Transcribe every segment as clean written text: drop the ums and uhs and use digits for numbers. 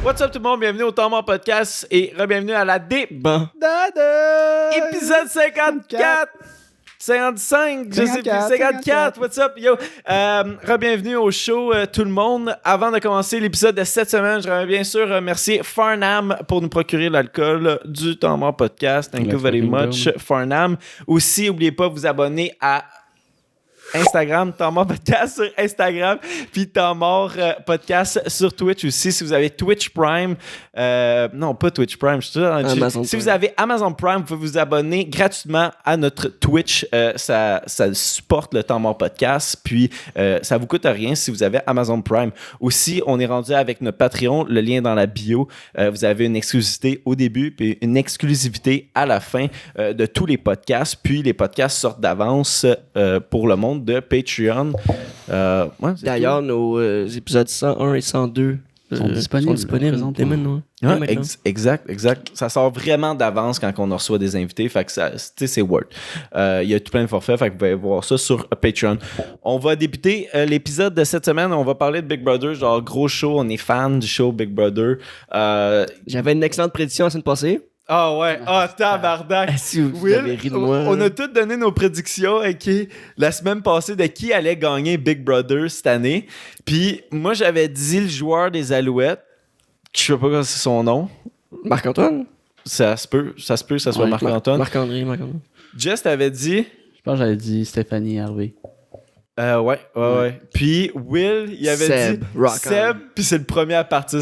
What's up tout le monde, bienvenue au Temps Mort Podcast et re-bienvenue à la épisode 54 55, je sais plus, 54, what's up, yo? Re-bienvenue au show, tout le monde. Avant de commencer l'épisode de cette semaine, j'aimerais bien sûr remercier Farnham pour nous procurer l'alcool du Temps Mort Podcast. Thank you very much, Farnham. Aussi, n'oubliez pas de vous abonner à Instagram, Temps Mort Podcast sur Instagram, puis Temps Mort Podcast sur Twitch aussi. Si vous avez Twitch Prime, non, pas Twitch Prime, je suis toujours dans le Amazon Si Prime. vous avez Amazon Prime, vous pouvez vous abonner gratuitement à notre Twitch. Ça supporte le Temps Mort Podcast, puis ça vous coûte rien si vous avez Amazon Prime. Aussi, on est rendu avec notre Patreon, le lien dans la bio. Vous avez une exclusivité au début, puis une exclusivité à la fin de tous les podcasts. Puis les podcasts sortent d'avance pour le monde de Patreon. Ouais, D'ailleurs, nos épisodes 101 et 102 sont disponibles dès maintenant. Ouais, exact. Ça sort vraiment d'avance quand on reçoit des invités. Fait que ça, tu sais, c'est worth. Il y a tout plein de forfaits. Fait que vous pouvez voir ça sur Patreon. On va débuter l'épisode de cette semaine. On va parler de Big Brother. Genre, gros show. On est fan du show Big Brother. J'avais une excellente prédiction la semaine passée. Ah ouais. Ah, tabarnak. Si vous Will, avez ri de moi. on a tous donné nos prédictions la semaine passée de qui allait gagner Big Brother cette année. Puis moi, j'avais dit le joueur des Alouettes. Je sais pas quoi c'est son nom. Marc-Antoine? Ça se peut que ça soit Ouais, Marc-Antoine. Marc-André. Jess t'avait dit... Je pense que j'avais dit Stéphanie Harvey. Ouais. Puis Will, il avait Seb, dit rock Seb, puis c'est le premier à partir.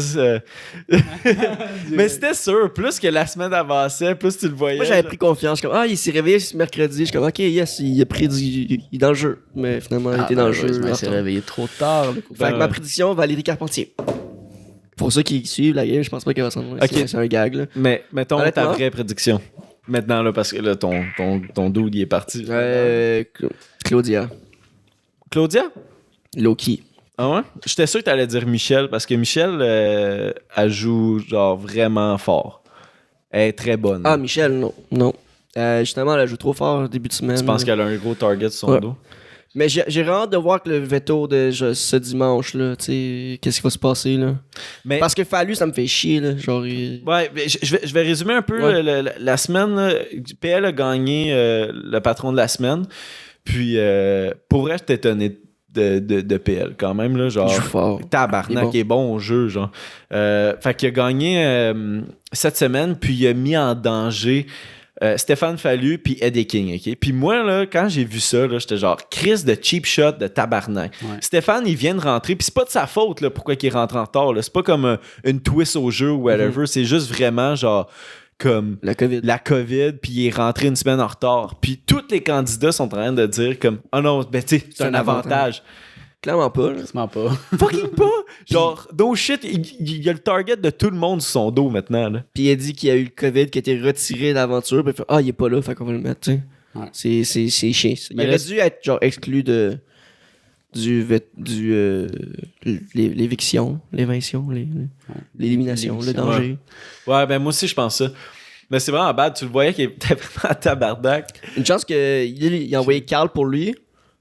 Mais c'était sûr, plus que la semaine avançait, plus tu le voyais. Moi, j'avais pris confiance. Je suis comme, il s'est réveillé ce mercredi. Je suis comme, OK, yes, il a pris il est dans le jeu. Mais finalement, il était dans le jeu. Il s'est réveillé trop tard. Fait que ma prédiction, Valérie Carpentier. Pour ceux qui suivent la game, je pense pas qu'elle va s'en aller. Ok. C'est un gag, là. Mais mettons ta Honnêtement? vraie prédiction. Maintenant, là, parce que là, ton dude, il est parti. Claudia. Claudia? Loki. Ah ouais? J'étais sûr que t'allais dire Michel, parce que Michel, elle joue genre vraiment fort. Elle est très bonne. Ah, Michel, non. Justement, elle joue trop fort au début de semaine. Tu penses qu'elle a un gros target sur son Ouais. dos? Mais j'ai vraiment hâte de voir que le veto de ce dimanche-là, tu sais, qu'est-ce qui va se passer, là. Mais... Parce que Fallu, ça me fait chier, là. Genre, Ouais, mais je vais résumer un peu Ouais. la semaine. Là. PL a gagné le patron de la semaine. Puis, pour vrai, j'étais étonné de PL quand même. Là, genre, il joue fort. tabarnak, il est bon au jeu. Genre. Fait qu'il a gagné cette semaine, puis il a mis en danger Stéphane Fallu puis Eddie King. Okay? Puis moi, là, quand j'ai vu ça, là, j'étais genre, Chris de cheap shot de tabarnak. Ouais. Stéphane, il vient de rentrer, puis c'est pas de sa faute là, pourquoi il rentre en retard. Là. C'est pas comme une twist au jeu ou whatever. C'est juste vraiment genre comme La COVID. puis il est rentré une semaine en retard. Puis tous les candidats sont en train de dire comme « Oh non, ben tu sais, c'est un avantage. » Clairement pas, là. Quasiment pas. Fucking pas! Genre, no shit, il y a le target de tout le monde sur son dos maintenant. Là. Puis il a dit qu'il y a eu le COVID, qui a été retiré de l'aventure, puis il fait, il est pas là, fait qu'on va le mettre, tu sais. Ouais. C'est chiant. Il Mais aurait là, dû être, genre, exclu de... l'éviction, l'élimination, le danger. Ouais, ben moi aussi, je pense ça. Mais c'est vraiment bad. Tu le voyais qu'il était vraiment à tabarnak. Une chance qu'il a envoyé Carl pour lui,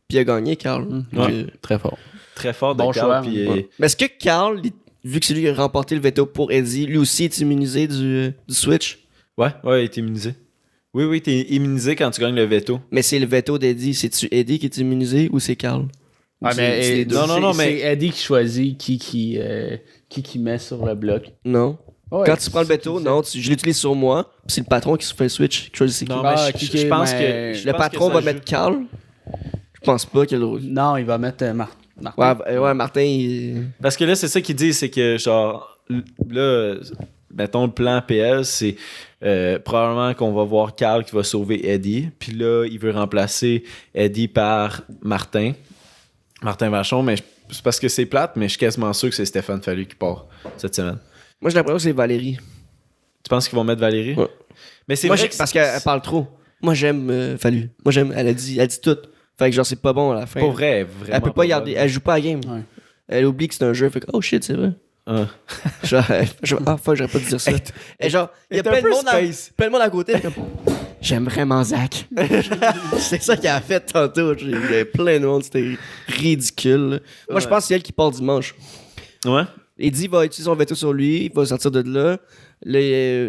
puis il a gagné, Carl. Donc, Ouais. Très fort. Très fort de Bon Carl, choix, puis, ouais. Mais est-ce que Carl, vu que c'est lui qui a remporté le veto pour Eddie, lui aussi est immunisé du Switch? Ouais, il est immunisé. Oui, t'es immunisé quand tu gagnes le veto. Mais c'est le veto d'Eddie. C'est-tu Eddie qui est immunisé ou c'est Carl? Ouais, C'est mais les deux. Non, mais- c'est Eddie qui choisit qui met sur le bloc. Non. Ouais, Quand tu prends le veto, non, je l'utilise sur moi, puis c'est le patron qui se fait le switch. Qui choisit c'est qui. Non, Ah, mais je pense mais- que... je Le pense patron que va ça mettre Carl. Je pense pas qu'il a le rôle. Non, il va mettre Martin. Ouais, Martin, il... Parce que là, c'est ça qu'ils disent, c'est que genre, là, mettons le plan PL, c'est probablement qu'on va voir Carl qui va sauver Eddie. Puis là, il veut remplacer Eddie par Martin Vachon, mais c'est parce que c'est plate, mais je suis quasiment sûr que c'est Stéphane Fallu qui part cette semaine. Moi, j'ai l'impression que c'est Valérie. Tu penses qu'ils vont mettre Valérie? Ouais. Mais c'est Moi, vrai que parce qu'elle parle trop. Moi, j'aime Fallu. Moi, j'aime... Elle dit tout. Fait que genre, c'est pas bon à la fin. pour vrai, vraiment. Elle peut pas garder... Elle joue pas à la game. Ouais. Elle oublie que c'est un jeu. Fait que, oh shit, c'est vrai. Ah. Genre, fuck, j'aurais pas dû dire ça. Et genre, il y a est un plein de peu monde space. plein de monde à côté. Comme, j'aime vraiment Zach. C'est ça qu'elle a fait tantôt. Il y avait plein de monde, c'était ridicule. Là. Moi, je pense que c'est elle qui part dimanche. Ouais. Eddie va utiliser son veto sur lui, il va sortir de là.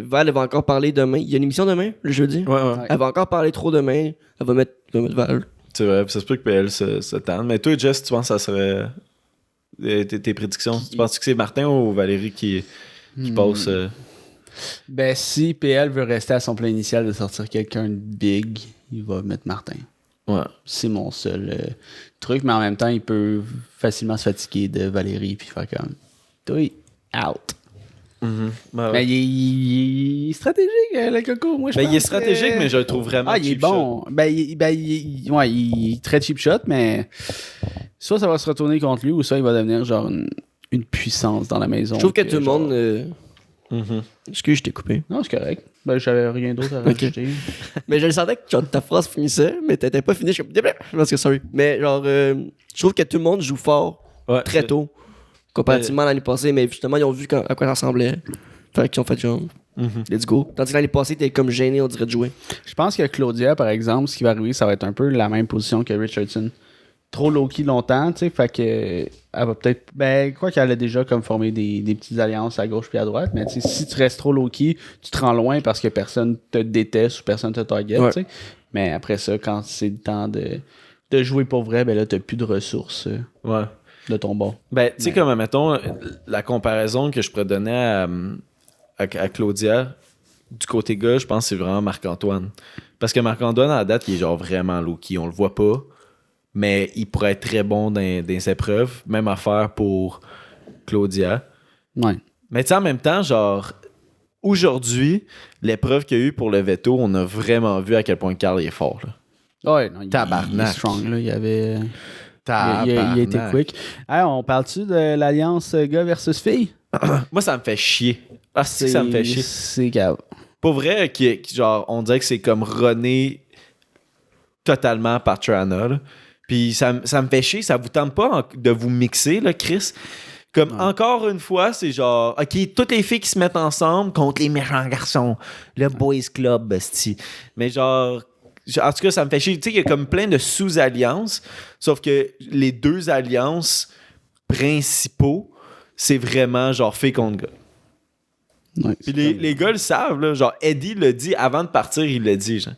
Val, elle va encore parler demain. Il y a une émission demain, le jeudi. Ouais. Elle va encore parler trop demain. Elle va mettre Val. C'est vrai, puis ça se peut que PL se tente. Mais toi, Jess, tu penses que ça serait. Tes prédictions? Tu penses que c'est Martin ou Valérie qui passe. Ben, si PL veut rester à son plan initial de sortir quelqu'un de big, il va mettre Martin. Ouais. C'est mon seul truc, mais en même temps, il peut facilement se fatiguer de Valérie puis faire comme toi, out. Ben, Mais il est stratégique, le coco. Moi, je pense il est stratégique, mais je le trouve vraiment il est cheap bon. shot. Il est très cheap shot, mais soit ça va se retourner contre lui, ou soit il va devenir genre une puissance dans la maison. Je trouve que tout le monde. Excuse, je t'ai coupé. Non, c'est correct. Ben, j'avais rien d'autre à rajouter. Mais je le sentais que genre, ta phrase finissait, mais t'étais pas fini. Je suis comme. Parce que, sorry. Mais genre, je trouve que tout le monde joue fort très tôt, comparativement à l'année passée, mais justement, ils ont vu à quoi ça ressemblait. Fait qu'ils ont fait genre. Let's go. Tandis que l'année passée, t'es comme gêné, on dirait, de jouer. Je pense que Claudia, par exemple, ce qui va arriver, ça va être un peu la même position que Richardson. Trop low-key longtemps, tu sais, fait que elle va peut-être, quoi qu'elle a déjà comme formé des petites alliances à gauche puis à droite, mais tu sais, si tu restes trop low-key, tu te rends loin parce que personne te déteste ou personne te target, tu sais. Mais après ça, quand c'est le temps de jouer pour vrai, ben là, t'as plus de ressources de ton bord. Ben, tu sais, comme, mettons, la comparaison que je pourrais donner à Claudia, du côté gars, je pense que c'est vraiment Marc-Antoine. Parce que Marc-Antoine, à la date, il est genre vraiment low-key, on le voit pas. Mais il pourrait être très bon dans les épreuves. Même affaire pour Claudia. Ouais. Mais tu sais, en même temps, genre, aujourd'hui, l'épreuve qu'il y a eu pour le veto, on a vraiment vu à quel point Carl est fort. Là. Ouais, non, il est strong, là. Il avait. Il a été quick. Hey, on parle-tu de l'alliance gars versus fille? Moi, ça me fait chier. Ah, ça me fait chier. C'est grave. Pour vrai, genre, on dirait que c'est comme René totalement par Trana, là. Puis ça me fait chier, ça vous tente pas de vous mixer, là, Chris? Comme encore une fois, c'est genre, OK, toutes les filles qui se mettent ensemble contre les méchants garçons. Le Boys Club, bestie. Mais genre, en tout cas, ça me fait chier. Tu sais, il y a comme plein de sous-alliances, sauf que les deux alliances principaux, c'est vraiment genre filles contre gars. Ouais, puis les gars le savent, là. Genre, Eddie le dit avant de partir, il le dit, genre.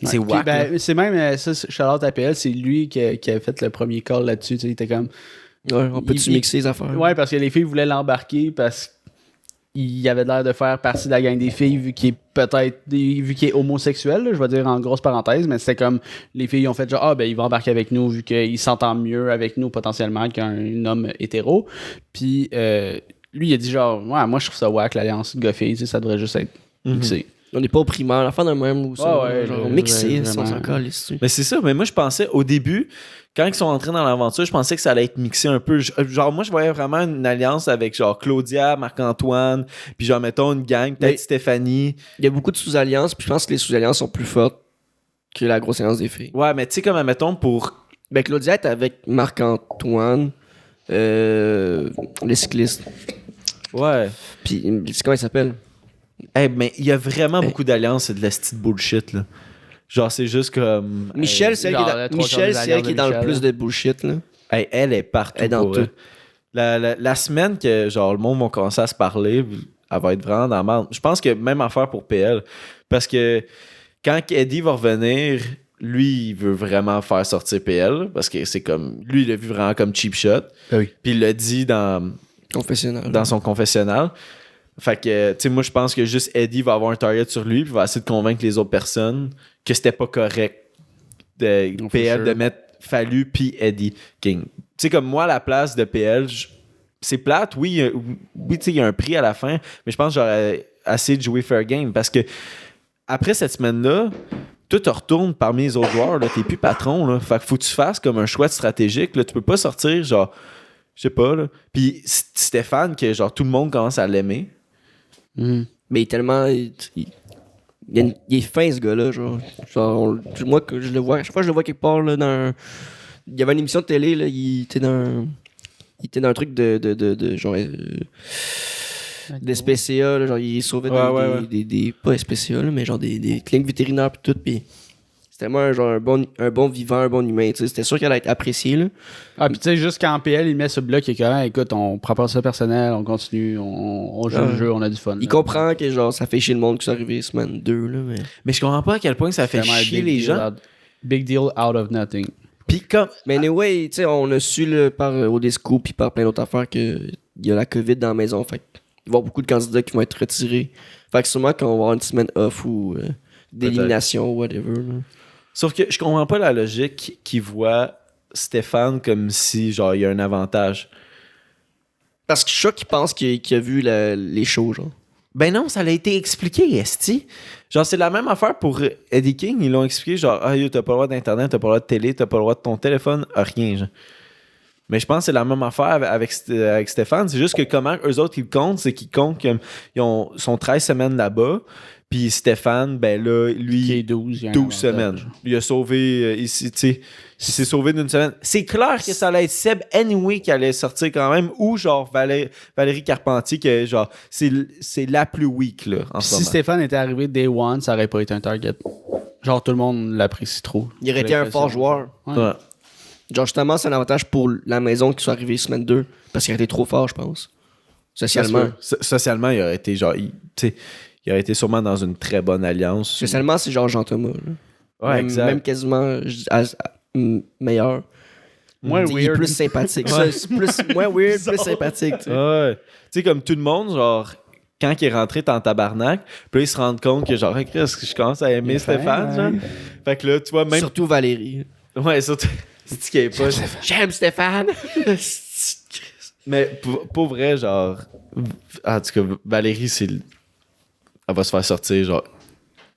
C'est wack. C'est même ça, Charlotte APL, c'est lui qui a fait le premier call là-dessus. Il était comme. Ouais, on peut-tu mixer les affaires? Ouais, parce que les filles voulaient l'embarquer parce qu'il avait l'air de faire partie de la gang des filles vu qu'il est homosexuel, là, je vais dire en grosse parenthèse, mais c'était comme les filles ont fait genre il va embarquer avec nous vu qu'il s'entend mieux avec nous potentiellement qu'un homme hétéro. Puis lui il a dit genre moi je trouve ça wack l'alliance gars-filles, ça devrait juste être mixé. On n'est pas au primaire, l'enfant d'un même ou ça. Genre mixé, si on s'en colle ici. Mais c'est ça, mais moi je pensais au début, quand ils sont entrés dans l'aventure, je pensais que ça allait être mixé un peu. Genre, moi je voyais vraiment une alliance avec genre Claudia, Marc-Antoine, puis genre mettons une gang, peut-être Stéphanie. Il y a beaucoup de sous-alliances, puis je pense que les sous-alliances sont plus fortes que la grosse alliance des filles. Ouais, mais tu sais, comme mettons pour. Ben Claudia est avec Marc-Antoine, les cyclistes. Ouais. Puis comment il s'appelle? Mais il y a vraiment beaucoup d'alliances, c'est de la petite bullshit, là. Genre, c'est juste comme. Michel, c'est elle qui est dans le plus de bullshit, là. Elle est partout. Elle est dans tout. La semaine que genre le monde va commencer à se parler, elle va être vraiment dans la merde. Je pense que même affaire pour PL. Parce que quand Eddie va revenir, lui, il veut vraiment faire sortir PL. Parce que c'est comme. Lui, il l'a vu vraiment comme cheap shot. Oui. Puis il l'a dit dans son confessionnal. Fait que, tu sais, moi, je pense que juste Eddie va avoir un target sur lui, puis va essayer de convaincre les autres personnes que c'était pas correct de PL de mettre Fallu puis Eddie King. Tu sais, comme moi, à la place de PL, c'est plate, oui, tu sais, il y a un prix à la fin, mais je pense que j'aurais essayé de jouer fair game parce que après cette semaine-là, tout te retourne parmi les autres joueurs, là, t'es plus patron, là. Fait que faut que tu fasses comme un choix stratégique, là. Tu peux pas sortir, genre, je sais pas, là. Puis Stéphane, que genre tout le monde commence à l'aimer. Mais tellement. Il est fin, ce gars-là. Genre moi, que je le vois, à chaque fois que je le vois quelque part, là, il y avait une émission de télé, là, il était dans un truc de genre. Des SPCA, là, genre, il sauvait des pas SPCA, là, mais genre des cliniques vétérinaires pis tout. Pis C'était moi un bon vivant, un bon humain. T'sais. C'était sûr qu'elle allait être appréciée. Là. Ah, puis tu sais, juste quand PL, il met ce bloc, il est comme, écoute, on prend pas ça personnel, on continue, on joue le jeu, on a du fun. Il comprend que genre ça fait chier le monde que c'est arrivé semaine 2. Là, Mais je comprends pas à quel point ça fait chier les gens. Big deal out of nothing. Puis comme... Mais anyway, tu sais, on a su là, par Odesco puis par plein d'autres affaires qu'il y a la COVID dans la maison. Fait il va y avoir beaucoup de candidats qui vont être retirés. Fait que sûrement qu'on va avoir une semaine off ou d'élimination ou whatever. Là. Sauf que je comprends pas la logique qui voit Stéphane comme si genre il y a un avantage. Parce que je suis sûr qu'il pense qu'il a vu les shows, genre. Ben non, ça l'a été expliqué, esti. Genre, c'est la même affaire pour Eddie King. Ils l'ont expliqué, genre, ah, yo, t'as pas le droit d'Internet, t'as pas le droit de télé, t'as pas le droit de ton téléphone, rien, genre. Mais je pense que c'est la même affaire avec Stéphane. C'est juste que comment eux autres, ils comptent, c'est qu'ils comptent qu'ils sont 13 semaines là-bas. Puis Stéphane, ben là, lui, qui est 12 semaines. Il a sauvé ici, tu sais. Il s'est sauvé d'une semaine. C'est clair que ça allait être Seb anyway qui allait sortir quand même. Ou genre Valérie Carpentier, que genre, c'est la plus weak, là, en ce moment. Si Stéphane était arrivé day one, ça aurait pas été un target. Genre, tout le monde l'apprécie trop. Il aurait été un fort joueur. Ouais. Genre, justement, c'est un avantage pour la maison qu'il soit arrivé semaine 2. Parce qu'il aurait été trop fort, je pense. Socialement. Socialement, il aurait été genre, tu sais, il aurait été sûrement dans une très bonne alliance. Socialement, c'est genre Jean-Thomas. Ouais, même, exact. même quasiment meilleur. Moins Il est weird. plus sympathique. Ça, c'est moins weird, plus sympathique. Tu sais. Ouais. Tu sais, comme tout le monde, genre, quand il est rentré dans tabarnak, puis là, il se rend compte que, genre, Chris, je commence à aimer Stéphane, genre. Fait que là, tu vois, même. Surtout Valérie. Ouais, surtout. C'est qu'il est pas. J'aime Stéphane. Mais pour vrai, genre. En tout cas, Valérie, elle va se faire sortir, genre,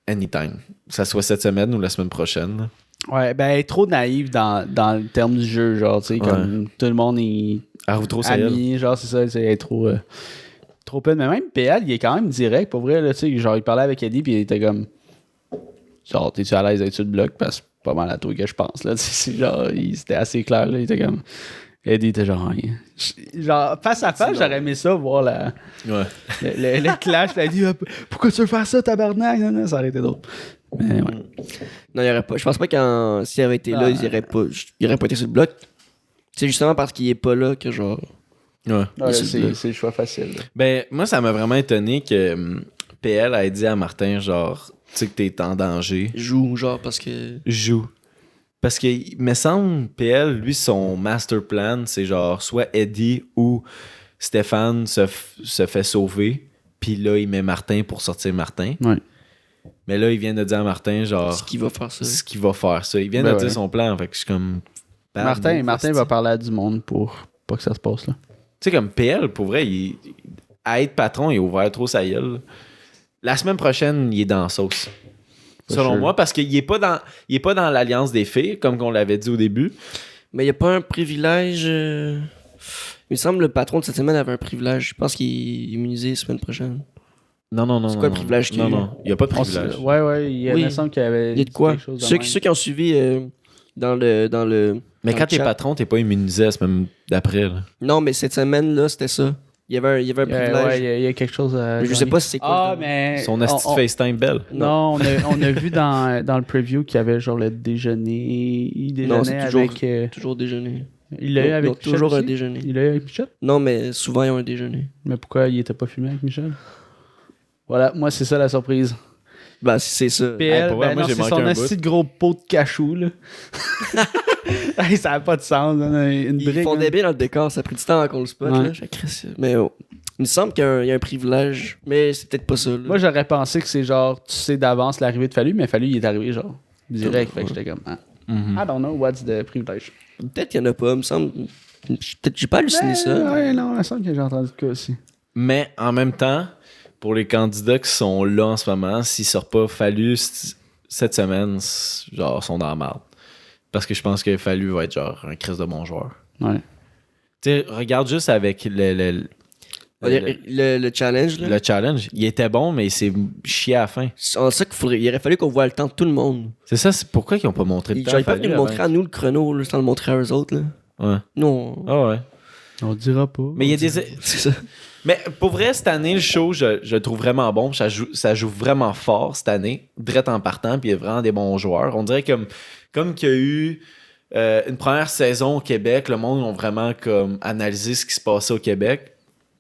anytime. Que ça soit cette semaine ou la semaine prochaine. Ouais, ben, elle est trop naïve dans le terme du jeu, genre, tu sais, comme tout le monde est Elle roule trop ami, genre, c'est ça, elle est trop peine. Mais même PL, il est quand même direct, pour vrai, là, tu sais, genre, il parlait avec Eddie, puis il était comme, genre, t'es-tu à l'aise avec sur le bloc, parce que c'est pas mal à toi que je pense, là, tu sais, genre, c'était assez clair, là, il était comme, Eddie était genre, genre, face à face, j'aurais aimé ça, voir le clash, là, il dit, pourquoi tu veux faire ça, tabarnak? Non, ça aurait été drôle. Mais ouais. Non, il y aurait pas. Je pense pas que s'il avait été là, il aurait pas été sur le bloc. C'est justement parce qu'il est pas là que genre. Ouais. C'est le choix facile. Là. Ben, moi, ça m'a vraiment étonné que PL a dit à Martin, genre, tu sais que t'es en danger. Joue, genre, parce que. Joue. Parce que, il me semble, PL, lui, son master plan, c'est genre, soit Eddie ou Stéphane se fait sauver, puis là, il met Martin pour sortir Martin. Ouais. Mais là, il vient de dire à Martin, genre. Ce qu'il va faire ça. Il vient de dire son plan, fait que je suis comme. Martin va parler à du monde pour pas que ça se passe, là. Tu sais, comme PL, pour vrai, à être patron, il est ouvert trop sa gueule. La semaine prochaine, il est dans la sauce. Selon moi, parce qu'il est pas dans l'alliance des filles, comme on l'avait dit au début. Mais il n'y a pas un privilège. Il me semble que le patron de cette semaine avait un privilège. Je pense qu'il est immunisé la semaine prochaine. Non. C'est quoi le privilège qu'il y a eu? Non, il n'y a pas de privilège. Ouais, il me semble qu'il y avait. Il y a de quoi? Ceux qui ont suivi dans le. Mais quand t'es patron, t'es pas immunisé la semaine d'après. Là. Non, mais cette semaine-là, c'était ça. Il y avait un privilège. Ouais, il y a quelque chose à. Mais je sais pas si c'est quoi. Ah, mais. Son asti de FaceTime belle. Non, on a vu dans le preview qu'il y avait genre le déjeuner. Il déjeunait avec. Toujours déjeuner. Il l'a eu avec Michel. Toujours aussi? un déjeuner. Il l'a eu avec Michel? Non, mais souvent, ils ont un déjeuner. Mais pourquoi il était pas filmé avec Michel? Voilà, moi, c'est ça la surprise. Ben, c'est ça. PL, moi, j'ai c'est manqué son un asti de gros pot de cachou, là. Hey, ça n'a pas de sens. Ils font des bien dans le décor. Ça a pris du temps avant qu'on le spot. Ouais. Là. Mais il me semble qu'il y a un privilège. Mais c'est peut-être pas ça. Là. Moi, j'aurais pensé que c'est genre, tu sais d'avance l'arrivée de Fallu, mais Fallu, il est arrivé genre direct. Fait que j'étais comme, I don't know what's the privilege. Peut-être qu'il y en a pas. Il me semble. Peut-être j'ai pas halluciné ça. Ouais, non, il me semble que j'ai entendu de cas aussi. Mais en même temps, pour les candidats qui sont là en ce moment, s'ils sortent pas Fallu cette semaine, genre, sont dans la merde. Parce que je pense que Fallu va être genre un Christ de bon joueur. Ouais. Tu sais, regarde juste avec Le challenge, là. le challenge. Il était bon, mais il s'est chié à la fin. C'est en ça il aurait fallu qu'on voit le temps de tout le monde. C'est ça, c'est pourquoi ils ont pas montré le temps. J'aurais pas Fallu venu le montrer à nous le chrono, là, sans le montrer à eux autres. Là. Ouais. Non. Ah ouais. On dira pas. Mais il y a des. C'est ça. Mais pour vrai, cette année, le show, je le trouve vraiment bon. Ça joue vraiment fort cette année, direct en partant, puis il y a vraiment des bons joueurs. On dirait comme qu'il y a eu une première saison au Québec, le monde a vraiment comme analysé ce qui se passait au Québec.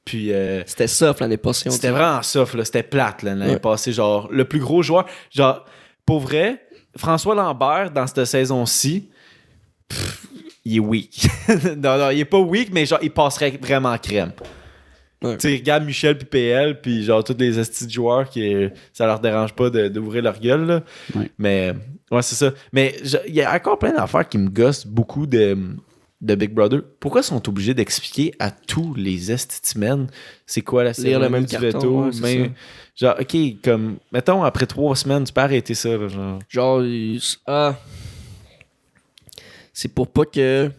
Puis C'était soft l'année passée. c'était vraiment soft, là. C'était plate là, l'année passée. Genre, le plus gros joueur. Genre, pour vrai, François Lambert, dans cette saison-ci, il est weak. non, il est pas weak, mais genre, il passerait vraiment crème. Ouais. Tu sais, regarde Michel puis PL, puis genre tous les estis de joueurs qui ça leur dérange pas d'ouvrir leur gueule, là. Ouais. Mais, ouais, c'est ça. Mais il y a encore plein d'affaires qui me gossent beaucoup de Big Brother. Pourquoi ils sont obligés d'expliquer à tous les estitimens c'est quoi la Lire le même du carton, veto? ouais, c'est Genre, OK, comme, mettons, après 3 semaines, tu peux arrêter ça, là, genre. Genre, c'est pour pas que...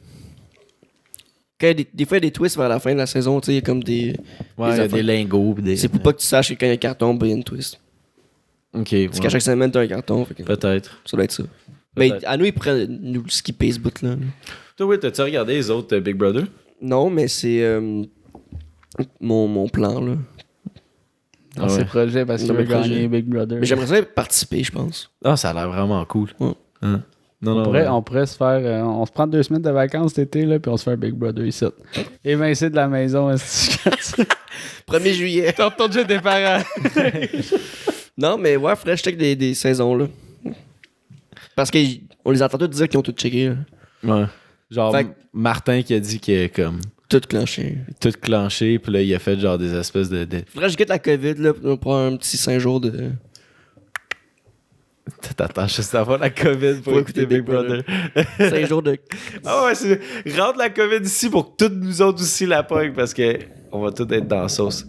Quand des fois, il y a des twists vers la fin de la saison, tu sais, il y a comme des... Ouais, il y a affaires. des lingots. C'est pour pas que tu saches que quand il y a un carton, ben, il y a une twist. OK, Parce qu'à chaque semaine, t'as un carton. Fait que peut-être. ça doit être ça. Mais Peut-être. à nous, ils pourraient nous skipper ce bout-là. Toi, oui, t'as-tu regardé les autres Big Brother? Non, mais c'est mon plan, là. Dans ses projets parce qu'il Dans veut mes projets. gagner Big Brother. Mais j'aimerais ça participer, je pense. Ah, ça a l'air vraiment cool. Ouais. Hein? Non, On pourrait se faire... on se prend 2 semaines de vacances cet été, là, puis on se fait un Big Brother ici. Évincé de la maison, est-ce que 1er juillet. tu retournes chez tes parents? Non, mais ouais, faudrait que je check des saisons, là. Parce qu'on les entend tous dire qu'ils ont tout checké, là. Ouais. Genre, Fait que- Martin qui a dit qu'il est comme Tout clenché. tout clenché, puis là, il a fait genre des espèces de... Faudrait que je quitte la COVID, là, pour un petit 5 jours de... T'attends juste d'avoir la COVID pour écouter Big Brother. 5 jours de... Ah ouais, c'est... Rentre la COVID ici pour que toutes nous autres aussi la pogne, parce que on va tous être dans la sauce.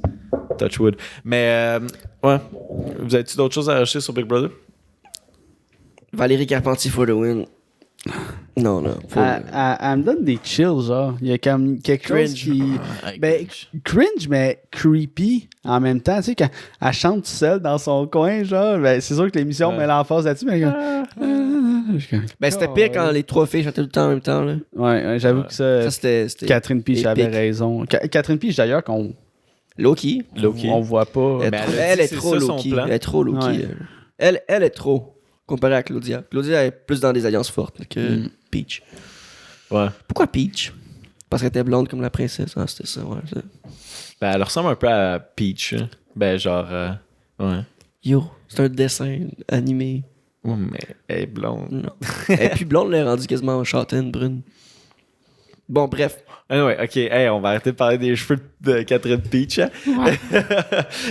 Touchwood. Mais, ouais. Vous avez-tu d'autres choses à rajouter sur Big Brother? Valérie Carpentier for the win. Non. Elle me donne des chills, genre. Il y a comme quelque chose qui... Ben, cringe, mais creepy en même temps. Tu sais, quand elle chante seule dans son coin, genre, ben, c'est sûr que l'émission met l'emphase là-dessus, mais Ben, c'était pire quand les 3 filles chantaient tout le temps en même temps, là. Ouais, j'avoue que ça... Ça, c'était Catherine Piche avait épique. raison. Catherine Piche, d'ailleurs, qu'on Low-key. on voit pas... Elle, Ben, elle elle a dit est c'est trop ça, son low-key. plan. Elle est trop low-key. Ouais. Elle est trop, comparée à Claudia. Claudia est plus dans des alliances fortes que Peach. Ouais. Pourquoi Peach? Parce qu'elle était blonde comme la princesse. Ah, c'était ça, ouais. ça. Ben, elle ressemble un peu à Peach. Hein. Ben, genre... ouais. Yo, c'est un dessin animé. Ouais, mais elle est blonde. Non. Elle est plus blonde, elle est rendue quasiment châtaine, brune. Bon, bref. Anyway, ok, hey, on va arrêter de parler des cheveux de Catherine Peach. Hein?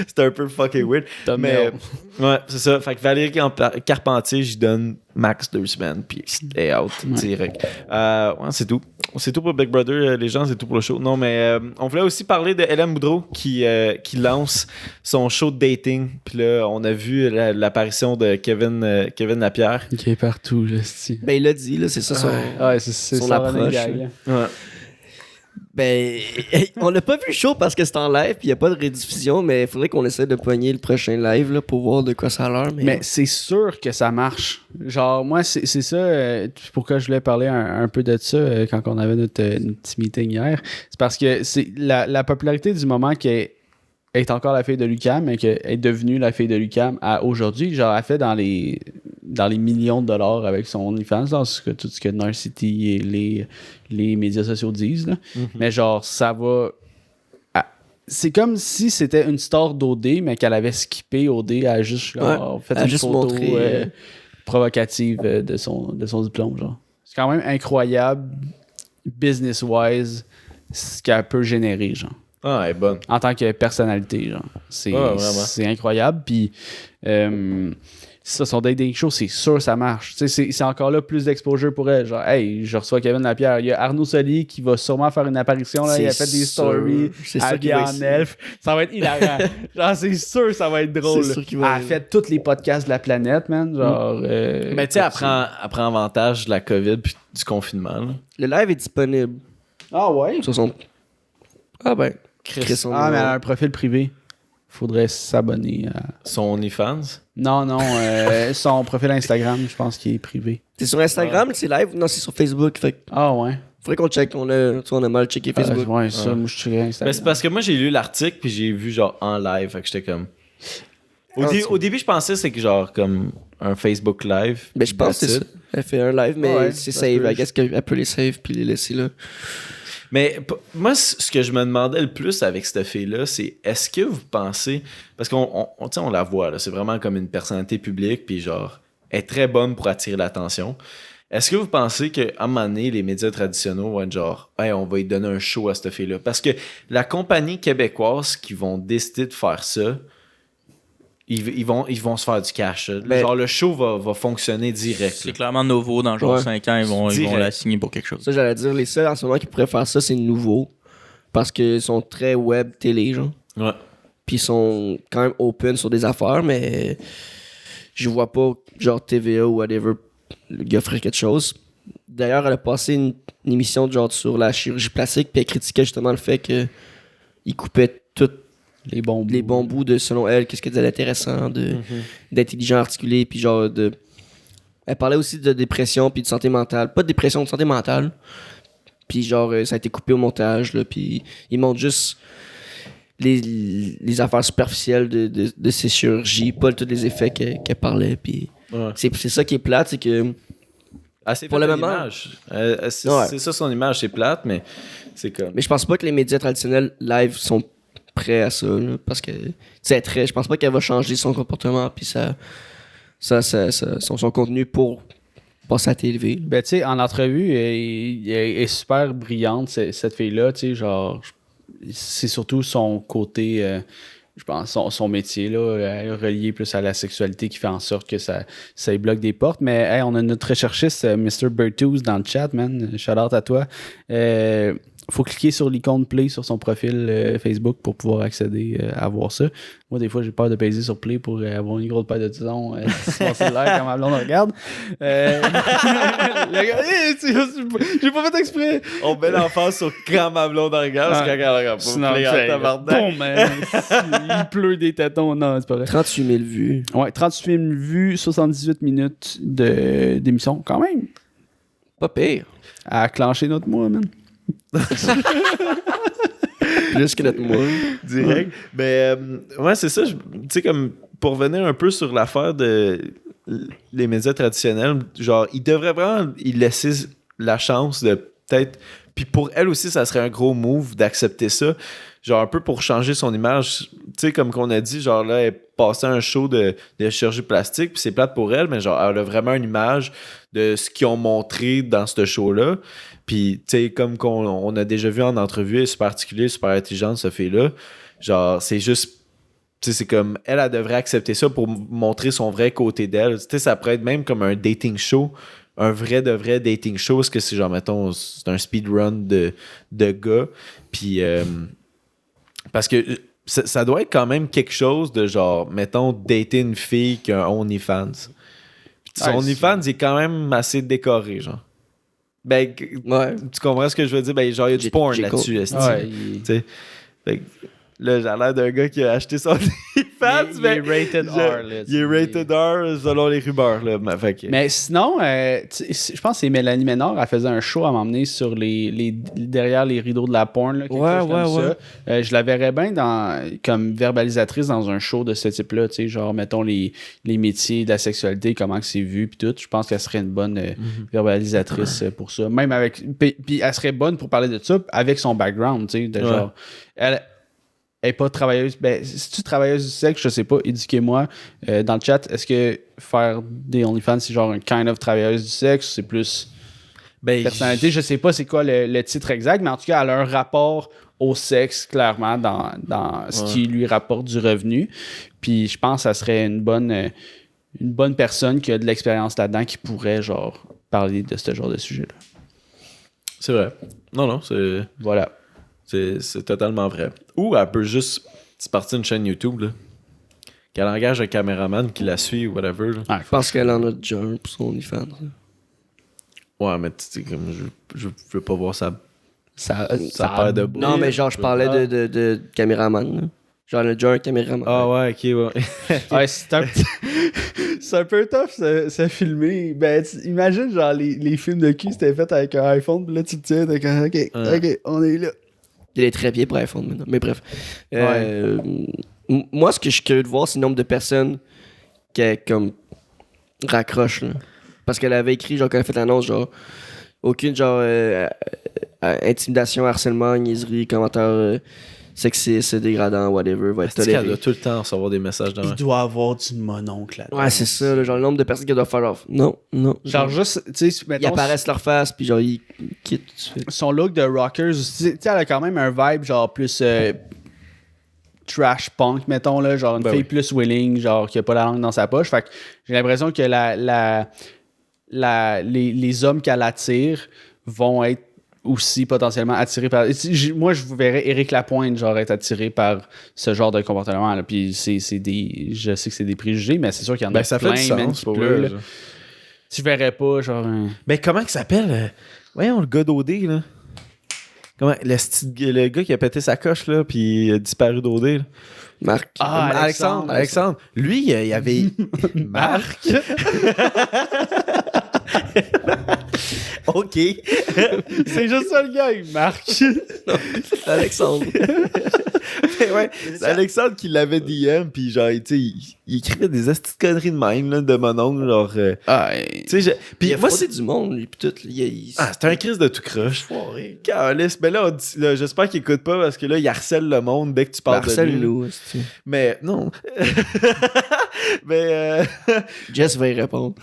C'est un peu fucking weird. Mais, ouais, c'est ça. Fait que Valérie Carpentier, j'y donne max 2 semaines, puis elle est out direct. Ouais, c'est tout. C'est tout pour Big Brother, les gens, c'est tout pour le show. Non, mais on voulait aussi parler de Hélène Boudreau qui lance son show de dating. Puis là, on a vu l'apparition de Kevin Lapierre. Qui est partout, je sais. Ben, il l'a dit, là, c'est ça son... Ouais, c'est son ça, approche, running gag. Ouais. Ben, on n'a pas vu le show parce que c'est en live puis il n'y a pas de rediffusion, mais il faudrait qu'on essaie de pogner le prochain live là, pour voir de quoi ça a l'air. Mais c'est sûr que ça marche. Genre, moi, c'est ça pourquoi je voulais parler un peu de ça quand on avait notre petit meeting hier. C'est parce que c'est la popularité du moment qui est encore la fille de Lucam, mais qu'elle est devenue la fille de Lucam à aujourd'hui. Genre, elle fait dans les millions de dollars avec son OnlyFans, dans tout ce que Narcity et les médias sociaux disent. Là. Mm-hmm. Mais genre, ça va... C'est comme si c'était une star d'OD, mais qu'elle avait skippé OD à juste fait une juste photo montrer, provocative de son diplôme. Genre. C'est quand même incroyable, business-wise, ce qu'elle peut générer, genre. Ah, elle est bonne. En tant que personnalité, genre. C'est incroyable. Puis, ça, son dating show, c'est sûr ça marche. Tu sais, c'est encore là plus d'exposure pour elle. Genre, hey, je reçois Kevin Lapierre. Il y a Arnaud Solier qui va sûrement faire une apparition. Là. Il a fait des stories habillé en elfe. Ça va être hilarant. Genre, c'est sûr ça va être drôle. C'est sûr qu'il Elle va- a fait tous les podcasts de la planète, man. Genre, Mais tu sais, elle prend avantage de la COVID puis du confinement. Là. Le live est disponible Ah ouais? sur son... Ah ben, Chris. son Ah, mais elle numéro. a un profil privé. Faudrait s'abonner à... Son OnlyFans. Non, son profil Instagram, je pense qu'il est privé. C'est sur Instagram, c'est live? Non, c'est sur Facebook. Fait que Ah ouais. Faudrait qu'on check, on a mal checké Facebook. Ouais, ça, moi je checkais Instagram. Ben, c'est parce que moi, j'ai lu l'article, puis j'ai vu genre en live, fait que j'étais comme... Au début, je pensais que c'est genre comme un Facebook live. Ben, je pense que c'est ça. Elle fait un live, mais c'est save. Qu'est-ce qu'elle peut les save puis les laisser là? Mais moi, ce que je me demandais le plus avec cette fille-là, c'est est-ce que vous pensez... Parce qu'on la voit, là, c'est vraiment comme une personnalité publique, puis genre, elle est très bonne pour attirer l'attention. Est-ce que vous pensez qu'à un moment donné, les médias traditionnels vont être genre « Hey, on va lui donner un show à cette fille-là » Parce que la compagnie québécoise qui vont décider de faire ça, ils vont se faire du cash. Genre, le show va fonctionner direct. C'est clairement nouveau. Dans genre 5 ans, ils vont la signer pour quelque chose. Ça, j'allais dire, les seuls en ce moment qui pourraient faire ça, c'est nouveau. Parce qu'ils sont très web télé, genre. Ouais. Puis ils sont quand même open sur des affaires, mais je vois pas, genre TVA ou whatever, le gars ferait quelque chose. D'ailleurs, elle a passé une émission genre sur la chirurgie plastique, puis elle critiquait justement le fait qu'il coupait tout. Les bons bouts de, selon elle, qu'est-ce qu'elle disait d'intéressant, d'intelligent articulé, puis genre de... Elle parlait aussi de dépression, puis de santé mentale. Pas de dépression, de santé mentale. Puis genre, ça a été coupé au montage, là, puis ils montrent juste les affaires superficielles de ces chirurgies, pas tous les effets qu'elle parlait, puis... Ouais. C'est ça qui est plate, c'est que... C'est pour le moment... c'est ça son image, c'est plate, mais c'est comme... Mais je pense pas que les médias traditionnels live sont prêt à ça, là, parce que je pense pas qu'elle va changer son comportement puis son contenu pour passer à la télé. Ben tu sais, en entrevue, elle est super brillante cette fille-là, tu sais, genre c'est surtout son côté je pense son métier là, relié plus à la sexualité qui fait en sorte que ça lui bloque des portes. Mais hey, on a notre recherchiste Mr. Bertous dans le chat, man, shout out à toi. Faut cliquer sur l'icône Play sur son profil Facebook pour pouvoir accéder à voir ça. Moi, des fois, j'ai peur de peser sur Play pour avoir une grosse paire de tisons sur mon cellulaire quand ma blonde regarde. Le gars, j'ai pas fait exprès. On met l'emphase sur quand ma blonde regarde, parce qu'elle regarde pas. Sinon, bon, man, il pleut des tétons. Non, c'est pas vrai. 38 000 vues. Ouais, 38 000 vues, 78 minutes d'émission. Quand même. Pas pire. À clencher notre mois, man. Plus que notre mois. Direct. Mais ouais, c'est ça. Tu sais, comme pour revenir un peu sur l'affaire de les médias traditionnels, genre, ils devraient vraiment y laisser la chance de peut-être. Puis pour elle aussi, ça serait un gros move d'accepter ça. Genre, un peu pour changer son image. Tu sais, comme qu'on a dit, genre là, elle passait un show de chirurgie plastique, puis c'est plate pour elle, mais genre, elle a vraiment une image de ce qu'ils ont montré dans ce show-là. Puis, tu sais, comme on a déjà vu en entrevue, elle est super articulée, super intelligente, cette fille-là. Genre, c'est juste... Tu sais, c'est comme... Elle devrait accepter ça pour montrer son vrai côté d'elle. Tu sais, ça pourrait être même comme un dating show. Un vrai de vrai dating show. Parce que c'est genre, mettons, c'est un speedrun de gars. Puis... parce que ça doit être quand même quelque chose de genre, mettons, dater une fille qui a un OnlyFans. Son OnlyFans est quand même assez décoré, genre. Ben, ouais. Tu comprends ce que je veux dire? Ben, genre, il y a du porn là-dessus. Ouais, là, j'ai l'air d'un gars qui a acheté son OnlyFans. Il est rated R. Là, il est rated R selon les rumeurs. Là. Mais sinon, je pense que c'est Mélanie Ménard, elle faisait un show à m'emmener sur derrière les rideaux de la porn. Là, ça. Je la verrais bien comme verbalisatrice dans un show de ce type-là. Genre, mettons, les métiers de la sexualité, comment que c'est vu, puis tout. Je pense qu'elle serait une bonne verbalisatrice pour ça. Même avec... Puis elle serait bonne pour parler de ça avec son background, tu sais, genre... Elle est pas travailleuse. Ben, si tu travailleuse du sexe, je sais pas, éduquez-moi dans le chat. Est-ce que faire des OnlyFans, c'est genre un kind of travailleuse du sexe, c'est plus personnalité? Je sais pas c'est quoi le titre exact, mais en tout cas, elle a un rapport au sexe, clairement, dans ce qui lui rapporte du revenu. Puis je pense que ça serait une bonne personne qui a de l'expérience là-dedans qui pourrait, genre, parler de ce genre de sujet-là. C'est vrai. Non, c'est... Voilà. C'est totalement vrai. Ou elle peut juste se partir une chaîne YouTube, là. Qu'elle engage un caméraman qui la suit ou whatever. Là. Je pense qu'elle en a déjà un pour son OnlyFans. Ouais, mais tu sais, comme je veux pas voir ça paire de bouts. Non, mais genre, je parlais de caméraman. Là. Genre, elle a déjà un caméraman. Ah ouais, ok, ouais. Ouais, c'est un petit... C'est un peu tough, ça filmer. Ben, imagine, genre, les films de cul, c'était fait avec un iPhone, pis là, tu te tiens, t'es comme, ok, on est là. Il y a des trépieds pour iPhone maintenant. Mais bref. Moi, ce que je suis curieux de voir, c'est le nombre de personnes qui, comme, raccrochent, là. Parce qu'elle avait écrit, genre, quand elle a fait l'annonce, genre, aucune, genre, intimidation, harcèlement, niaiserie, commentaires sexistes, dégradants, whatever, va être toléré. Elle doit tout le temps recevoir des messages Il doit avoir du mononcle là-dedans. Ouais, c'est ça, là, genre, le nombre de personnes qui doivent faire off. Non. Genre, juste, tu sais, ils apparaissent leur face, puis genre, ils quittent. Son look de rockers, tu sais, elle a quand même un vibe, genre, plus trash punk, mettons, là, genre, une fille plus willing, genre, qui a pas la langue dans sa poche. Fait que j'ai l'impression que les hommes qu'elle attire vont être aussi potentiellement attirés par... Moi, je vous verrais Éric Lapointe, genre, être attiré par ce genre de comportement, là. Puis c'est des... Je sais que c'est des préjugés, mais c'est sûr qu'il y en a ça plein, fait du sens, qui pleut, là. Tu verrais pas, genre... Ben, comment il s'appelle? Voyons, le gars d'OD, là. Comment? Le gars qui a pété sa coche, là, puis a disparu d'OD, là. Marc. Ah, Alexandre. Lui, il y avait... Marc. OK. C'est juste ça, le gars, Marc. Non, c'est Alexandre. Ouais, c'est Alexandre qui l'avait DM, puis genre, tu sais, il écrivait des astuces de conneries de même, là, de mon oncle, genre... tu sais, puis moi, c'est du monde, lui, pis tout. C'était un crise de tout croche. Calice. Mais là, j'espère qu'il écoute pas, parce que là, il harcèle le monde dès que tu parles de lui. Harcèle-nous, mais, non. Mais, Jess va y répondre.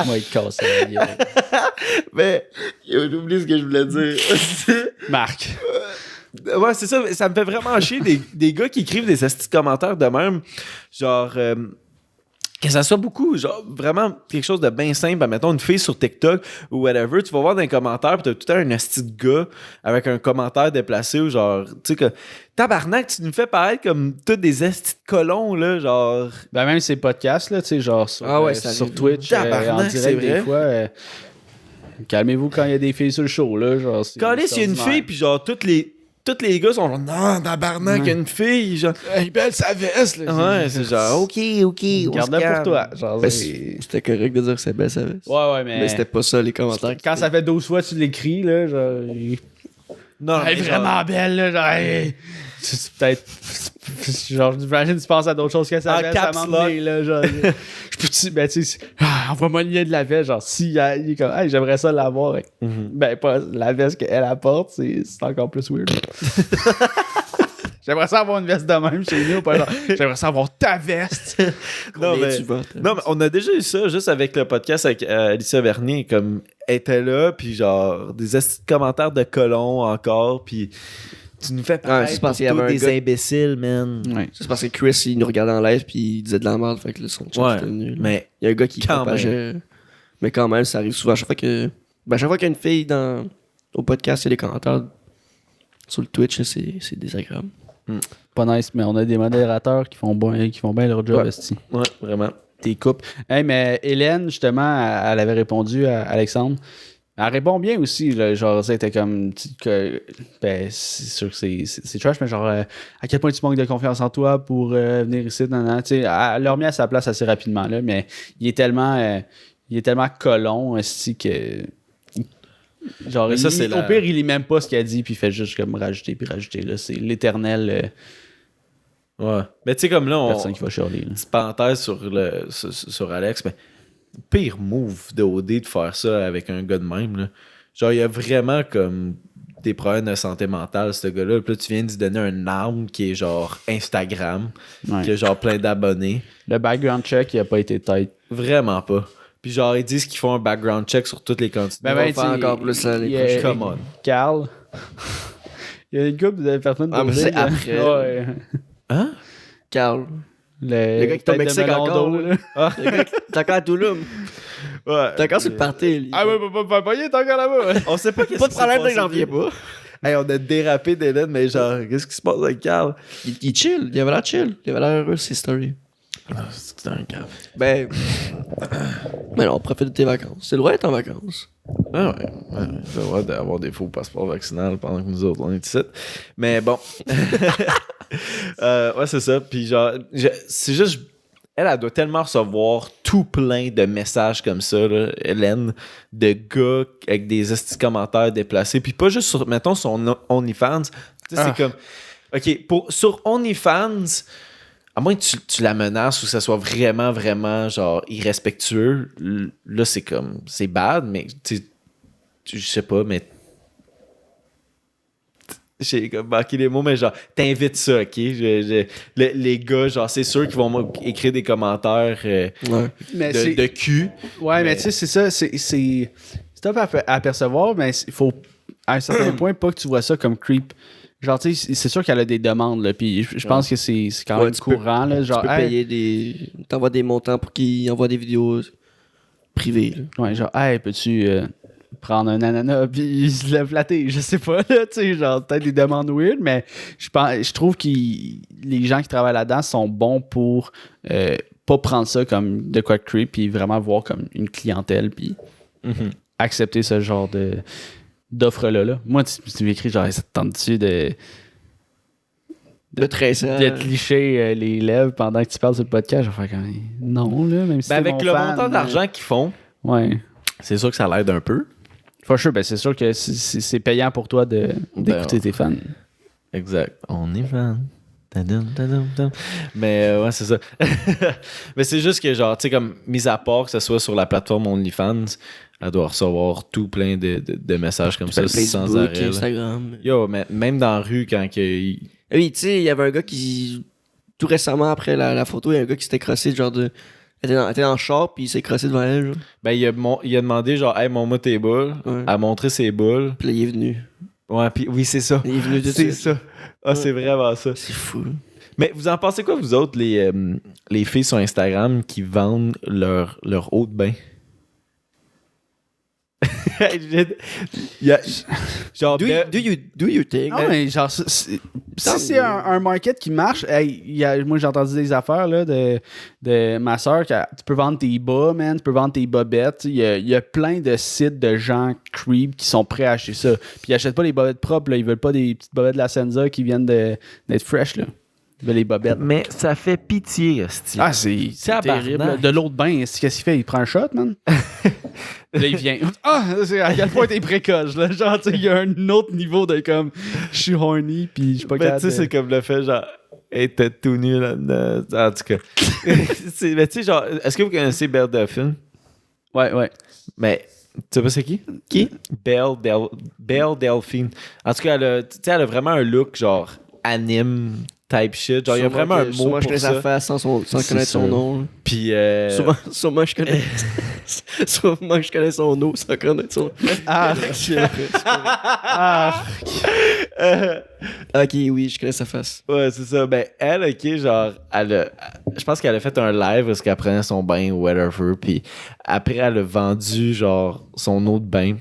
Moi, il casse la gueule. Mais, j'ai oublié ce que je voulais dire. Marc. Ouais, c'est ça. Ça me fait vraiment chier des gars qui écrivent des astuces de commentaires de même. Genre, que ça soit beaucoup, genre, vraiment quelque chose de bien simple. Mettons une fille sur TikTok ou whatever, tu vas voir dans les commentaires, pis t'as tout un asti de gars avec un commentaire déplacé ou genre, tu sais, que tabarnak, tu nous fais paraître comme tous des astis de colons, là, genre. Ben, même ces podcasts, là, tu sais, genre, sur Twitch, en direct, des fois. Calmez-vous quand il y a des filles sur le show, là. Genre, quand il y a une fille, puis genre, tous les gars sont genre, non, tabarnak, il y a une fille, genre. Elle belle sa veste, là. Ouais, c'est genre, ok. Garde-la pour toi. Genre, c'était correct de dire que c'est belle sa veste. Ouais, mais c'était pas ça, les commentaires. Quand ça fait 12 fois, tu l'écris, là, genre. Non, elle est vraiment belle, là, genre. C'est peut-être. Genre, j'imagine que tu penses à d'autres choses que ça veste à m'emmener, là, genre. Je peux-tu. Ben, tu sais, envoie-moi le lien de la veste, genre, si il est comme, hey, j'aimerais ça l'avoir. Ben, pas la veste qu'elle apporte, c'est encore plus weird. J'aimerais ça avoir une veste de même chez nous, pas genre, j'aimerais ça avoir ta veste. non, mais on a déjà eu ça juste avec le podcast avec Alicia Vernier, comme elle était là, puis genre des commentaires de colons encore, puis tu nous fais paraître pour des imbéciles, man. Ouais. C'est parce que Chris, il nous regardait en live, puis il disait de la merde, fait que là, son chat était venu. Mais il y a un gars qui propageait. Mais quand même, ça arrive souvent. À chaque fois qu'il y a une fille au podcast, il y a des commentaires sur le Twitch, c'est désagréable. Pas nice, mais on a des modérateurs qui font bien leur job. Ouais, vraiment. T'es coupes. Hey, mais Hélène, justement, elle avait répondu à Alexandre. Elle répond bien aussi, là, genre, c'était comme, ben, c'est sûr que c'est trash, mais genre, à quel point tu manques de confiance en toi pour venir ici, tu sais, elle l'a remis à sa place assez rapidement, là, mais il est tellement colon, aussi, que, genre, au pire, il lit même pas ce qu'elle dit, puis il fait juste comme rajouter, là, c'est l'éternel... Ouais, mais tu sais, comme là, personne qui va chialer, là. Petite parenthèse sur Alex, mais pire move de OD de faire ça avec un gars de même, là. Genre, il y a vraiment comme des problèmes de santé mentale, ce gars-là. Puis là, tu viens de lui donner un arme qui est genre Instagram, qui a genre plein d'abonnés. Le background check, il a pas été tight. Vraiment pas. Puis genre, ils disent qu'ils font un background check sur toutes les candidats. Ben, faire encore plus ça, les come on. Carl. Il y a une couple de personnes mais c'est après. Ouais. Hein? Carl. Le gars qui est au Mexique encore. Le gars qui est encore à Touloum. Ouais. T'es encore sur le party, lui. Ah ouais, il est encore là-bas. On sait pas qu'est-ce pas de problème, là, j'en viens pas. Hey, on a dérapé d'Hélène, mais genre, qu'est-ce qui se passe avec Carl? Il chill. Il avait l'air chill. Il avait l'air heureux, ses stories. C'est un gars. Ben. Mais non, profite de tes vacances. C'est le droit d'être en vacances. Ah ouais. C'est le droit d'avoir des faux passeports vaccinaux pendant que nous autres, on est ici. Mais bon. Ouais, c'est ça. Puis genre, c'est juste... Elle doit tellement recevoir tout plein de messages comme ça, là, Hélène, de gars avec des commentaires déplacés. Puis pas juste sur, mettons, son OnlyFans. Tu sais, c'est comme... OK, sur OnlyFans, à moins que tu la menaces ou que ça soit vraiment, vraiment, genre, irrespectueux, là, c'est comme... C'est bad, mais je sais pas, mais... J'ai comme manqué les mots, mais genre, t'invites ça, OK? Les gars, genre, c'est sûr qu'ils vont écrire des commentaires de cul. Ouais, mais tu sais, c'est ça, c'est top à percevoir, mais il faut, à un certain point, pas que tu vois ça comme creep. Genre, tu sais, c'est sûr qu'elle a des demandes, là, puis je pense que c'est quand même courant, là. Genre, tu peux payer t'envoies des montants pour qu'ils envoient des vidéos privées, là. Ouais, genre, hey, peux-tu... prendre un ananas puis le flatter, je sais pas, là, tu sais, genre peut-être des demandes weird, mais je trouve que les gens qui travaillent là-dedans sont bons pour pas prendre ça comme de quoi de creep puis vraiment voir comme une clientèle puis accepter ce genre d'offre-là. Là. Moi, tu m'écris genre, ça te tente-tu de te licher les lèvres pendant que tu parles sur le podcast? Je vais faire comme, non, là, même si c'est avec mon le fan, montant d'argent qu'ils font, ouais. C'est sûr que ça l'aide un peu. For sure, ben c'est sûr que c'est payant pour toi d'écouter tes fans. Exact. On est fan. Mais ouais, c'est ça. Mais c'est juste que, genre, tu sais, comme, mis à part que ce soit sur la plateforme OnlyFans, elle doit recevoir tout plein de messages comme ça sans arrêt. Instagram. Yo, mais même dans la rue, quand que... Oui, tu sais, il y avait un gars qui... Tout récemment, après la photo, il y a un gars qui s'était crossé, genre de... Elle était dans le char, puis il s'est crossé devant elle. Genre. Ben, il a demandé, genre, hey, montre-moi tes boules. Ouais. Elle a montré ses boules. Puis là, il est venu. Ouais, puis oui, c'est ça. Il est venu de c'est ça. Ah, ouais. C'est vraiment ça. C'est fou. Mais vous en pensez quoi, vous autres, les filles sur Instagram qui vendent leur eau de bain? Genre, do you think? Non, mais genre, si c'est un market qui marche, moi j'ai entendu des affaires là, de ma soeur, tu peux vendre tes bas, man, tu peux vendre tes bobettes. Il y a plein de sites de gens creep qui sont prêts à acheter ça. Puis ils achètent pas les bobettes propres, là, ils veulent pas des petites bobettes de la Senza qui viennent d'être fresh, là. Les bobettes. Mais ça fait pitié, hostie. Ah, c'est terrible. De l'eau de bain, qu'est-ce qu'il fait? Il prend un shot, man? Là, il vient. Ah, c'est à quel point t'es précoce, là. Genre, tu sais, il y a un autre niveau de comme, je suis horny, pis je suis pas capable. Tu sais, c'est comme le fait, genre, hey, t'es tout nu là-dedans. En tout cas. Mais tu sais, genre, est-ce que vous connaissez Belle Delphine? Ouais. Mais, tu sais pas c'est qui? Qui? Belle Delphine. En tout cas, elle a vraiment un look, genre, anime type shit. Genre, il y a vraiment un mot pour ça. Sa face sans connaître son nom. Puis... Sûrement, je connais... Sûrement, je connais son nom sans connaître son nom. Ok, oui, je connais sa face. Ouais, c'est ça. Ben, elle, ok, genre, je pense qu'elle a fait un live parce qu'elle prenait son bain ou whatever. Puis après, elle a vendu, genre, son eau de bain.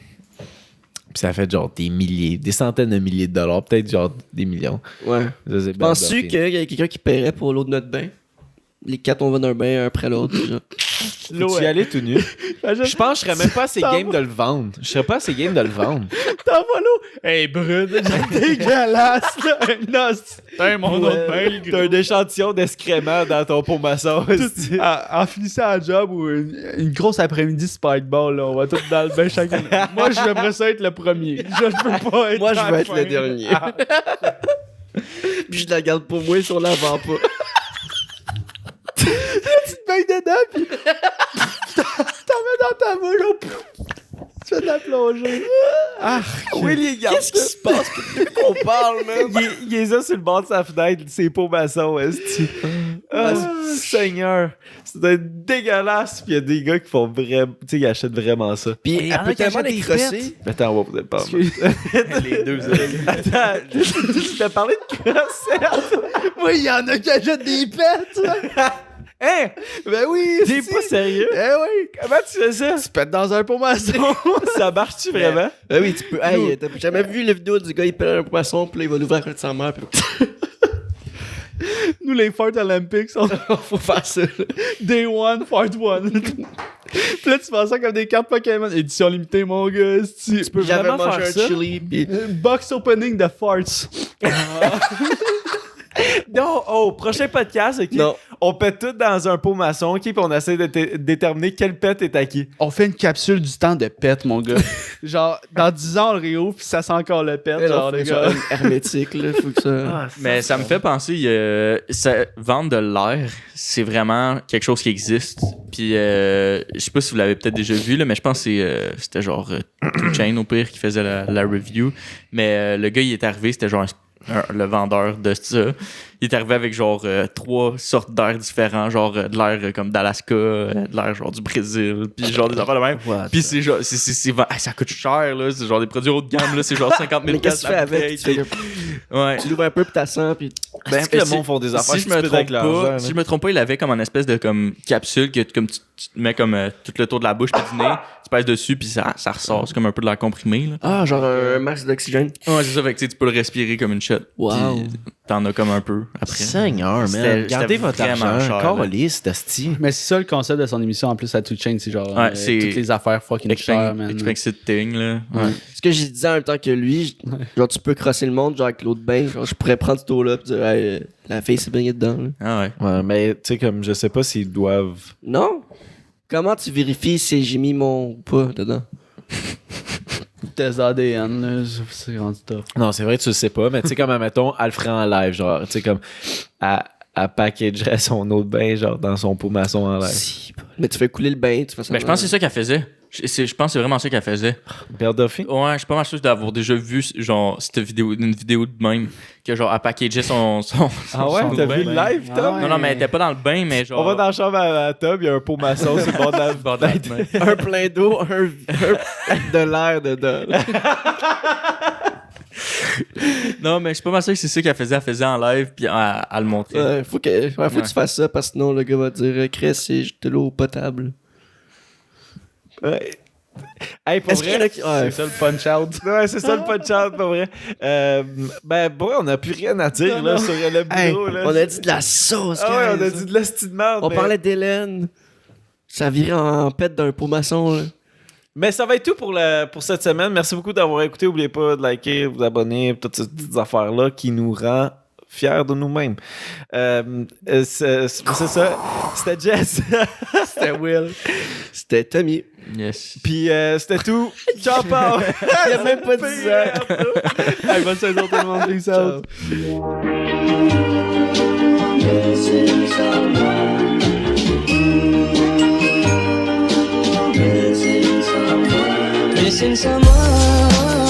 Puis ça a fait genre des centaines de milliers de dollars, peut-être genre des millions. Ouais. Penses-tu qu'il y a quelqu'un qui paierait pour l'eau de notre bain? Les 4, on va d'un bain un après l'autre. Tu y allais tout nu. Je pense que je serais même pas assez game de le vendre. Je serais pas assez game de le vendre. T'envoies l'eau. Hey, brune, dégueulasse, là. Non, c'est mon autre bain. T'as un échantillon d'excréments dans ton pot maçon. En finissant un job ou une grosse après-midi spikeball, là, on va tous dans le bain chacun. Moi, j'aimerais ça être le premier. Je peux pas être moi, je veux être le dernier. Puis je la garde pour moi si on la vend pas. Tu te baignes dedans, pis t'en mets dans ta bouche, tu fais de la plongée. Oui, les gars. Qu'est-ce qui se passe depuis qu'on parle, man? Il est là sur le bord de sa fenêtre, c'est pour maçon, esti. Seigneur. Ça doit être dégueulasse, pis il y a des gars qui font vraiment. Tu sais, ils achètent vraiment ça. Pis elle peut tellement les crosser. Attends, on va peut-être pas. Les deux. Attends, je t'ai parlé de crosser. Oui, il y en a qui achètent des pets, Hein? Ben oui! T'es pas sérieux? Eh oui! Comment tu fais ça? Tu pètes dans un pot maçon! Ça marche-tu vraiment? Ben oui, tu peux. Hey, t'as jamais vu la vidéo du gars, il pète un poisson, puis là, il va l'ouvrir avec sa mère, puis... Nous, les Fart Olympics, faut faire ça. Day 1, Fart 1. Puis là, tu fais ça comme des cartes Pokémon. Édition limitée, mon gars. Tu peux vraiment manger un chili, puis... Box opening de farts. Non, prochain podcast, OK? Non. On pète tout dans un pot maçon, OK? Puis on essaie de déterminer quel pet est à qui. On fait une capsule du temps de pet, mon gars. Genre, dans 10 ans, on le réouvre, puis ça sent encore le pet. Genre, les gars. Hermétique, là. Faut que ça. Mais ça me fait penser, vendre de l'air, c'est vraiment quelque chose qui existe. Puis, je sais pas si vous l'avez peut-être déjà vu, là, mais je pense que c'était genre 2 Chainz au pire qui faisait la review. Mais le gars, il est arrivé, c'était genre le vendeur de ça. Il est arrivé avec genre 3 sortes d'air différents, genre de l'air comme d'Alaska, de l'air genre du Brésil, puis genre des affaires de même. Puis c'est genre, ça coûte cher, là. C'est genre des produits haut de gamme, là. C'est genre 50 000 Mais qu'est-ce que tu fais avec? Tu l'ouvres un peu, puis t'as sens, puis. Est-ce que le monde font des affaires si je me trompe pas, il avait comme une espèce de comme capsule que comme tu te mets comme tout le tour de la bouche puis du nez, tu pèses dessus puis ça ressort, c'est comme un peu de l'air comprimé là. Ah, genre un masque d'oxygène. Ouais, c'est ça, fait que tu peux le respirer comme une shot. Wow. T'en as comme un peu après. Seigneur, man. Gardez votre argent. Calice, d'asti. Mais c'est ça le concept de son émission en plus à 2 Chainz, c'est genre c'est toutes les affaires fucking chères, man. Expected thing, là. Ouais. Ce que j'ai dit en même temps que lui, genre tu peux crosser le monde, genre avec l'eau de bain, genre je pourrais prendre ce eau-là pis dire hey, la fille s'est baignée dedans. Là. Ah ouais. Ouais, mais tu sais, comme je sais pas s'ils doivent. Non? Comment tu vérifies si j'ai mis mon pas dedans? Test ADN, là, c'est rendu top. Non, c'est vrai que tu le sais pas, mais tu sais, comme, mettons, elle le ferait en live, genre, tu sais, comme, elle packagerait son eau de bain, genre, dans son pot maçon en live. Si, mais tu fais couler le bain, tu fais ça. Mais je pense que c'est ça qu'elle faisait. Je pense que c'est vraiment ça qu'elle faisait. Père Duffy? Ouais, je suis pas mal sûr d'avoir déjà vu genre une vidéo de même que genre elle packageait son Ah ouais, son t'as bain. vu le live, Tom? Non, mais elle était pas dans le bain, mais genre. On va dans la chambre à Tom, il y a un pot maçon sur le bord de la fenêtre. Un plein d'eau, un de l'air dedans. Non, mais je suis pas mal sûr que c'est ça qu'elle faisait. Elle faisait en live, puis elle le montrait. Ouais, faut que tu fasses ça, parce que sinon le gars va dire Chris, c'est de l'eau potable. Ouais. Hey, pour vrai, C'est ça le punch-out. Ouais, c'est ça le punch-out, pour vrai. Ben, bon, on n'a plus rien à dire, là, sur le bureau, là. On a dit de la sauce, Ah ouais, on a dit de la style de merde. On mais... parlait d'Hélène. Ça virait en pète d'un pot maçon, là. Mais ça va être tout pour cette semaine. Merci beaucoup d'avoir écouté. N'oubliez pas de liker, vous abonner, toutes ces petites affaires-là qui nous rend fiers de nous-mêmes. C'est ça. C'était Jess. C'était Will. C'était Tommy. Yes. Puis c'était tout. Ciao, Paul. Il a même pas dit ça. Hey, bonne saison tout le monde. Peace out. Missing someone